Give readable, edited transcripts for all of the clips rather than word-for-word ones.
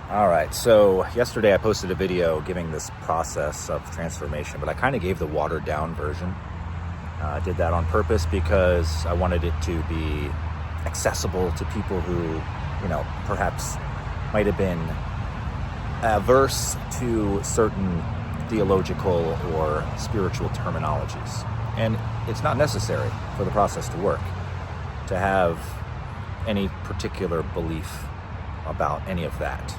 All right, so yesterday I posted a video giving this process of transformation, but I kind of gave the watered down version. I did that on purpose because I wanted it to be accessible to people who, perhaps might have been averse to certain theological or spiritual terminologies. And it's not necessary for the process to work to have any particular belief about any of that.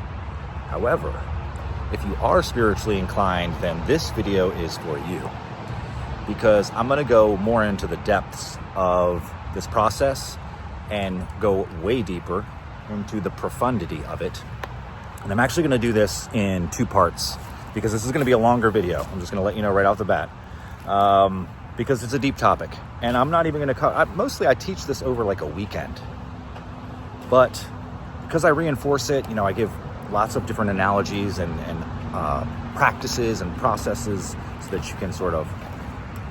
However, if you are spiritually inclined, then this video is for you, because I'm going to go more into the depths of this process and go way deeper into the profundity of it. And I'm actually going to do this in two parts, because this is going to be a longer video. I'm just going to let you know right off the bat, because it's a deep topic. And I'm not even going to mostly I teach this over like a weekend. But because I reinforce it, I give lots of different analogies and practices and processes so that you can sort of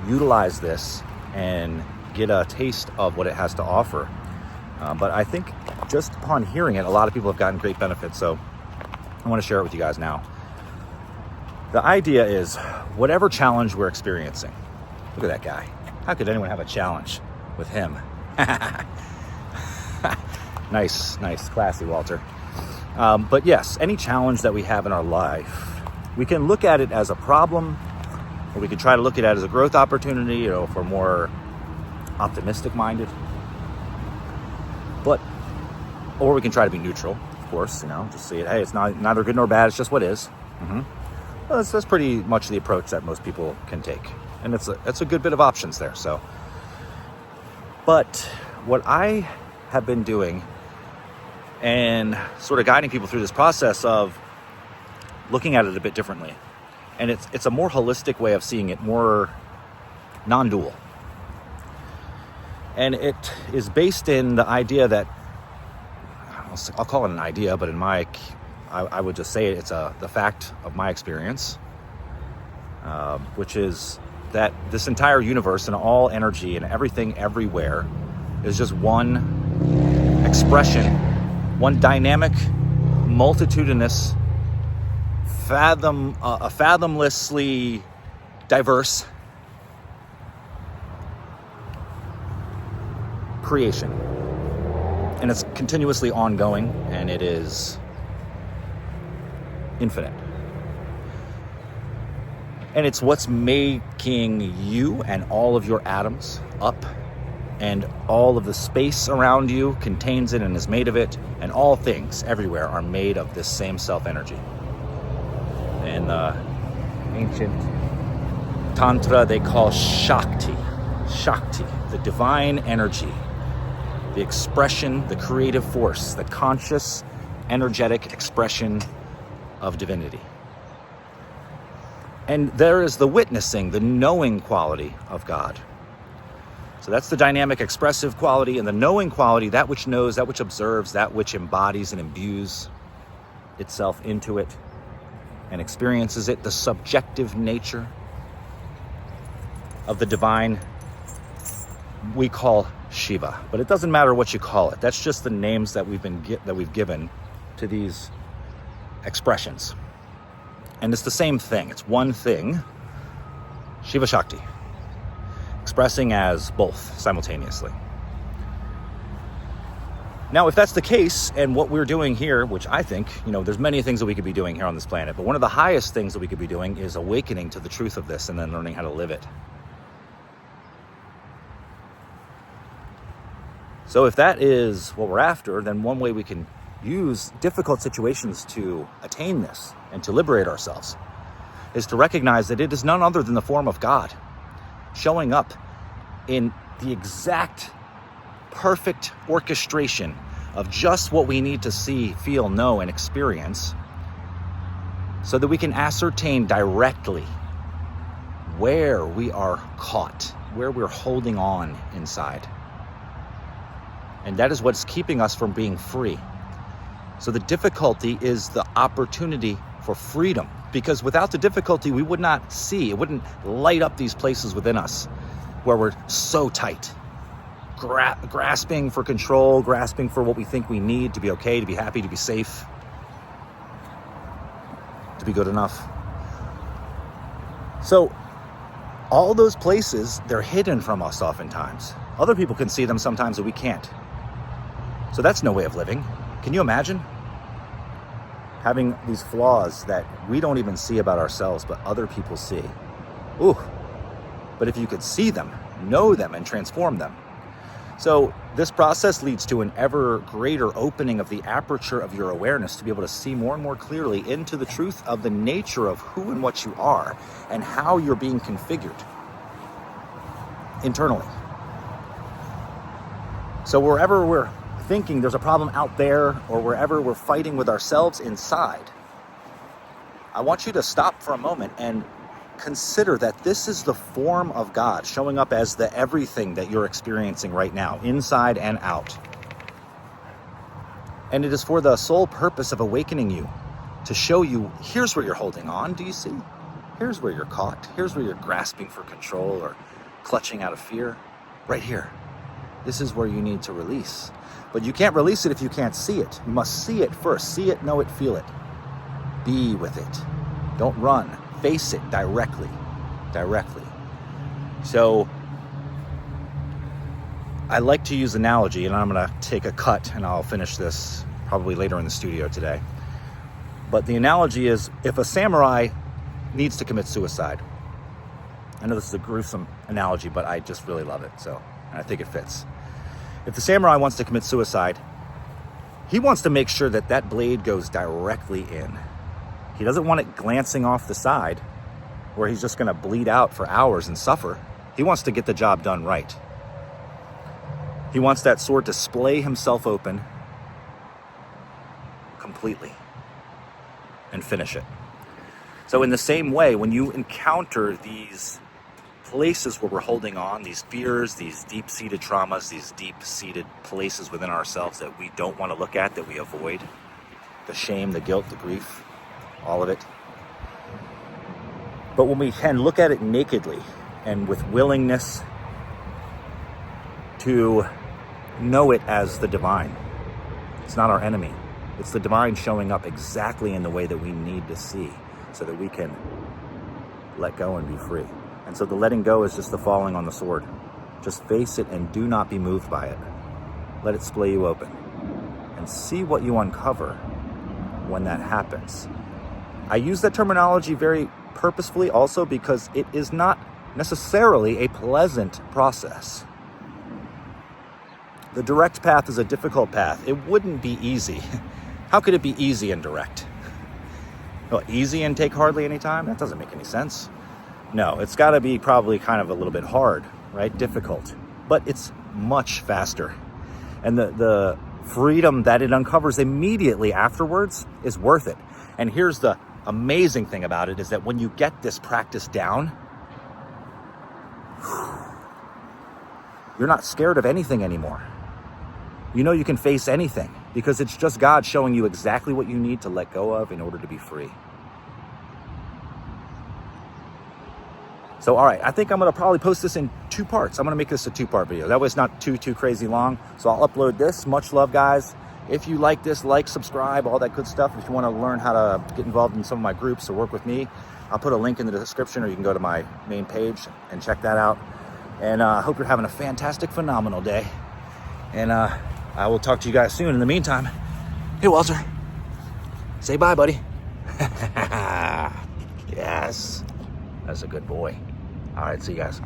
utilize this and get a taste of what it has to offer. But I think just upon hearing it, a lot of people have gotten great benefits. So I want to share it with you guys now. The idea is whatever challenge we're experiencing. Look at that guy. How could anyone have a challenge with him? Nice, classy, Walter. But yes, any challenge that we have in our life, we can look at it as a problem, or we can try to look at it as a growth opportunity, if we're more optimistic minded. Or we can try to be neutral, of course, just see it, hey, it's neither good nor bad, it's just what is. Well, that's pretty much the approach that most people can take. And it's a good bit of options there. But what I have been doing and sort of guiding people through this process of looking at it a bit differently. And it's a more holistic way of seeing it, more non-dual. And it is based in the idea that, I'll call it an idea, but I would just say it's the fact of my experience, which is that this entire universe and all energy and everything everywhere is just one expression, one dynamic, multitudinous, fathomlessly diverse creation. And it's continuously ongoing, and it is infinite. And it's what's making you and all of your atoms up, and all of the space around you contains it and is made of it, and all things everywhere are made of this same self-energy. In the ancient Tantra, they call Shakti, the divine energy, the expression, the creative force, the conscious, energetic expression of divinity. And there is the witnessing, the knowing quality of God. So that's the dynamic, expressive quality, and the knowing quality, that which knows, that which observes, that which embodies and imbues itself into it and experiences it, the subjective nature of the divine we call Shiva. But it doesn't matter what you call it. That's just the names that we've given to these expressions. And it's the same thing. It's one thing, Shiva Shakti, expressing as both simultaneously. Now, if that's the case, and what we're doing here, which I think, there's many things that we could be doing here on this planet, but one of the highest things that we could be doing is awakening to the truth of this and then learning how to live it. So if that is what we're after, then one way we can use difficult situations to attain this and to liberate ourselves is to recognize that it is none other than the form of God showing up in the exact perfect orchestration of just what we need to see, feel, know, and experience, so that we can ascertain directly where we are caught, where we're holding on inside. And that is what's keeping us from being free. So the difficulty is the opportunity for freedom, because without the difficulty, we would not see, it wouldn't light up these places within us where we're so tight, grasping for control, grasping for what we think we need to be okay, to be happy, to be safe. to be good enough. So all those places, they're hidden from us oftentimes. Other people can see them sometimes that we can't. So that's no way of living. Can you imagine having these flaws that we don't even see about ourselves, but other people see? Ooh. But if you could see them, know them, and transform them. So this process leads to an ever greater opening of the aperture of your awareness to be able to see more and more clearly into the truth of the nature of who and what you are and how you're being configured internally. So wherever we're thinking there's a problem out there, or wherever we're fighting with ourselves inside, I want you to stop for a moment and consider that this is the form of God showing up as the everything that you're experiencing right now, inside and out. And it is for the sole purpose of awakening you, to show you, here's where you're holding on, do you see? Here's where you're caught. Here's where you're grasping for control or clutching out of fear. Right here. This is where you need to release. But you can't release it if you can't see it. You must see it first. See it, know it, feel it. Be with it. Don't run. Face it directly. So I like to use analogy, and I'm going to take a cut and I'll finish this probably later in the studio today. But the analogy is, if a samurai needs to commit suicide, I know this is a gruesome analogy, but I just really love it. So I think it fits. If the samurai wants to commit suicide, he wants to make sure that that blade goes directly in. He doesn't want it glancing off the side where he's just going to bleed out for hours and suffer. He wants to get the job done right. He wants that sword to splay himself open completely and finish it. So in the same way, when you encounter these places where we're holding on, these fears, these deep-seated traumas, these deep-seated places within ourselves that we don't want to look at, that we avoid, the shame, the guilt, the grief, all of it. But when we can look at it nakedly and with willingness to know it as the divine, it's not our enemy. It's the divine showing up exactly in the way that we need to see so that we can let go and be free. And so the letting go is just the falling on the sword. Just face it and do not be moved by it. Let it splay you open and see what you uncover when that happens. I use that terminology very purposefully also because it is not necessarily a pleasant process. The direct path is a difficult path. It wouldn't be easy. How could it be easy and direct? Well, easy and take hardly any time? That doesn't make any sense. No, it's got to be probably kind of a little bit hard, right? Difficult. But it's much faster. And the freedom that it uncovers immediately afterwards is worth it. And here's the amazing thing about it, is that when you get this practice down, you're not scared of anything anymore. You know you can face anything because it's just God showing you exactly what you need to let go of in order to be free. So, all right, I think I'm going to probably post this in 2 parts. I'm going to make this a 2-part video. That way it's not too crazy long. So I'll upload this. Much love, guys. If you like this, like, subscribe, all that good stuff. If you want to learn how to get involved in some of my groups or work with me, I'll put a link in the description, or you can go to my main page and check that out. And I hope you're having a fantastic, phenomenal day. And I will talk to you guys soon. In the meantime, hey, Walter, say bye, buddy. Yes, that's a good boy. All right, see you guys.